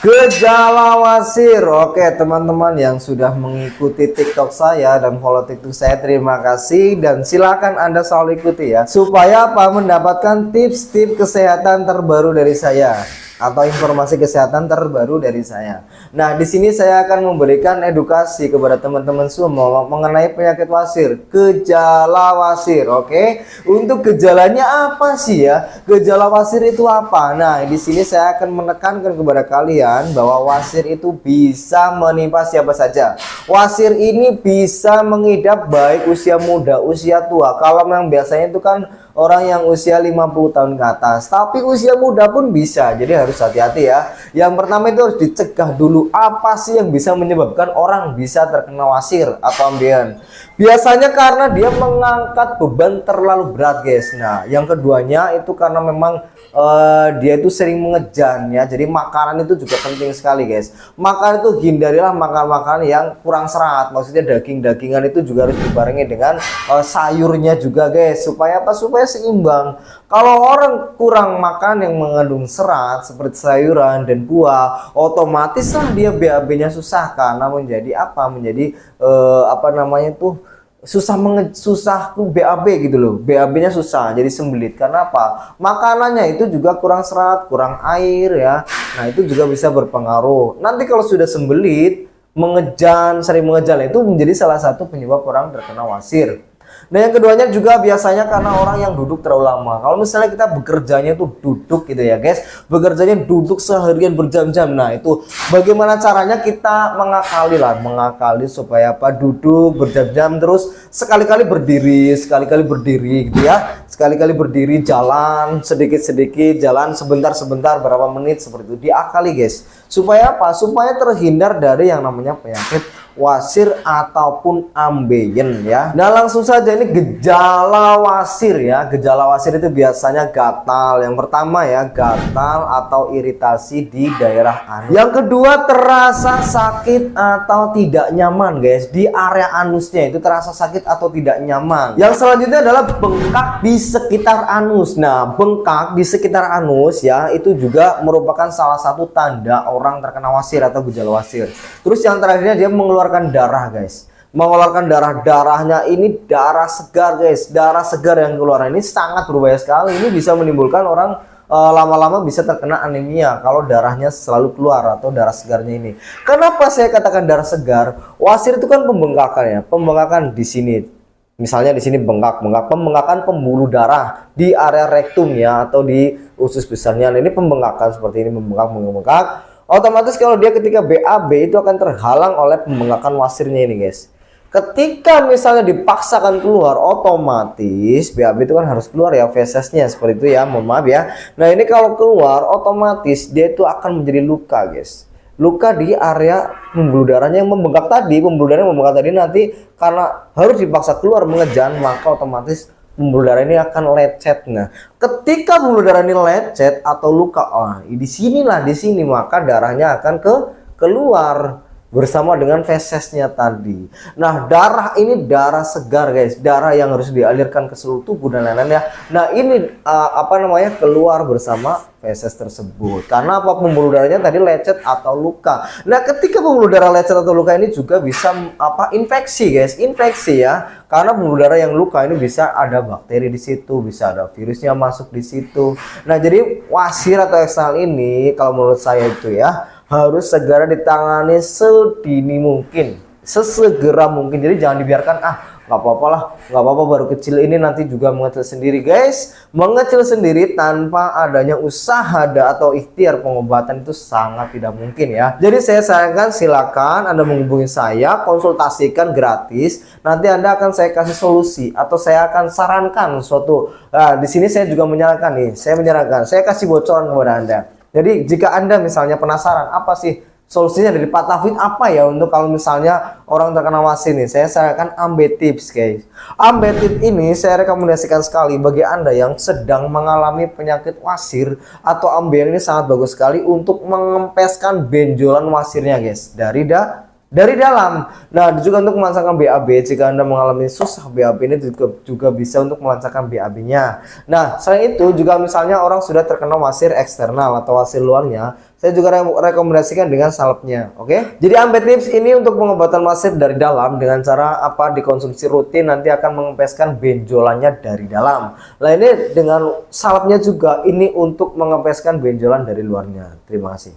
Gejala wasir. Oke teman-teman yang sudah mengikuti TikTok saya dan follow TikTok saya, terima kasih dan silakan Anda selalu ikuti ya, supaya apa, mendapatkan tips-tips kesehatan terbaru dari saya atau informasi kesehatan terbaru dari saya. Nah, di sini saya akan memberikan edukasi kepada teman-teman semua mengenai penyakit wasir, gejala wasir. Oke, untuk gejalanya apa sih ya? Gejala wasir itu apa? Nah, di sini saya akan menekankan kepada kalian bahwa wasir itu bisa menimpa siapa saja. Wasir ini bisa mengidap baik usia muda, usia tua. Kalau memang biasanya itu kan orang yang usia 50 tahun ke atas, tapi usia muda pun bisa. Jadi harus hati-hati ya. Yang pertama itu harus dicegah dulu, apa sih yang bisa menyebabkan orang bisa terkena wasir atau ambeien. Biasanya karena dia mengangkat beban terlalu berat guys. Nah, yang keduanya itu karena memang dia itu sering mengejan ya. Jadi makanan itu juga penting sekali guys. Makan itu hindarilah makan-makan yang kurang serat. Maksudnya daging-dagingan itu juga harus dibarengi dengan sayurnya juga guys. Supaya apa? Supaya seimbang. Kalau orang kurang makan yang mengandung serat seperti sayuran dan buah, otomatis lah dia BAB-nya susah karena menjadi apa? Menjadi apa namanya tuh, susah tuh BAB gitu loh. BAB-nya susah, jadi sembelit. Karena apa? Makanannya itu juga kurang serat, kurang air ya. Nah, itu juga bisa berpengaruh. Nanti kalau sudah sembelit, mengejan, sering mengejan, itu menjadi salah satu penyebab orang terkena wasir. Nah, yang keduanya juga biasanya karena orang yang duduk terlalu lama. Kalau misalnya kita bekerjanya tuh duduk gitu ya guys, bekerjanya duduk seharian berjam-jam. Nah, itu bagaimana caranya kita mengakali supaya apa, duduk berjam-jam terus sekali-kali berdiri gitu ya. Sekali-kali berdiri, jalan sedikit-sedikit, jalan sebentar-sebentar berapa menit seperti itu. Diakali guys. Supaya apa? Supaya terhindar dari yang namanya penyakit wasir ataupun ambeien ya. Nah, langsung saja ini gejala wasir ya. Gejala wasir itu biasanya gatal. Yang pertama ya, gatal atau iritasi di daerah anus. Yang kedua, terasa sakit atau tidak nyaman guys. Di area anusnya itu terasa sakit atau tidak nyaman. Yang selanjutnya adalah bengkak di sekitar anus. Nah, bengkak di sekitar anus ya, itu juga merupakan salah satu tanda orang terkena wasir atau gejala wasir. Terus yang terakhirnya dia mengeluarkan darah guys. Mengeluarkan darahnya ini darah segar guys. Darah segar yang keluar ini sangat berbahaya sekali. Ini bisa menimbulkan orang lama-lama bisa terkena anemia kalau darahnya selalu keluar atau darah segarnya ini. Kenapa saya katakan darah segar? Wasir itu kan pembengkakan ya. Pembengkakan di sini. Misalnya di sini pembengkakan pembuluh darah di area rektum ya, atau di usus besarnya. Nah, ini pembengkakan seperti ini, membengkak. Otomatis kalau dia ketika BAB itu akan terhalang oleh pembengkakan wasirnya ini guys. Ketika misalnya dipaksakan keluar, otomatis BAB itu kan harus keluar ya, fesesnya seperti itu ya, mohon maaf ya. Nah, ini kalau keluar otomatis dia itu akan menjadi luka guys. Luka di area pembuluh darahnya yang membengkak tadi. Pembuluh darah yang membengkak tadi nanti karena harus dipaksa keluar mengejan, maka otomatis pembuluh darah ini akan lecet. Nah, ketika pembuluh darah ini lecet atau luka, di sini maka darahnya akan keluar bersama dengan fesesnya tadi. Nah, darah ini darah segar guys, darah yang harus dialirkan ke seluruh tubuh dan lain-lainnya. Nah, ini apa namanya, keluar bersama feses tersebut. Karena apa? Pembuluh darahnya tadi lecet atau luka. Nah, ketika pembuluh darah lecet atau luka ini juga bisa apa, infeksi guys, infeksi ya. Karena pembuluh darah yang luka ini bisa ada bakteri di situ, bisa ada virusnya masuk di situ. Nah, jadi wasir atau eksternal ini kalau menurut saya itu ya harus segera ditangani sedini mungkin, sesegera mungkin. Jadi jangan dibiarkan nggak apa-apa lah, nggak apa-apa baru kecil ini nanti juga mengecil sendiri guys. Mengecil sendiri tanpa adanya usaha atau ikhtiar pengobatan itu sangat tidak mungkin ya. Jadi saya sarankan silakan Anda menghubungi saya, konsultasikan gratis. Nanti Anda akan saya kasih solusi atau saya akan sarankan suatu. Nah, di sini saya juga menyarankan nih, saya kasih bocoran kepada Anda. Jadi jika Anda misalnya penasaran apa sih solusinya dari Pak Tauhid apa ya untuk kalau misalnya orang terkena wasir nih, saya sarankan Ambetips guys. Ambetips ini saya rekomendasikan sekali bagi Anda yang sedang mengalami penyakit wasir atau ambeien. Ini sangat bagus sekali untuk mengempeskan benjolan wasirnya guys, dari dari dalam. Nah, juga untuk melancarkan BAB, jika Anda mengalami susah BAB ini juga bisa untuk melancarkan BAB-nya. Nah, selain itu juga misalnya orang sudah terkena wasir eksternal atau wasir luarnya, saya juga rekomendasikan dengan salepnya. Oke? Jadi ambil tips ini untuk pengobatan wasir dari dalam dengan cara apa, dikonsumsi rutin, nanti akan mengempeskan benjolannya dari dalam. Nah, ini dengan salepnya juga ini untuk mengempeskan benjolan dari luarnya. Terima kasih.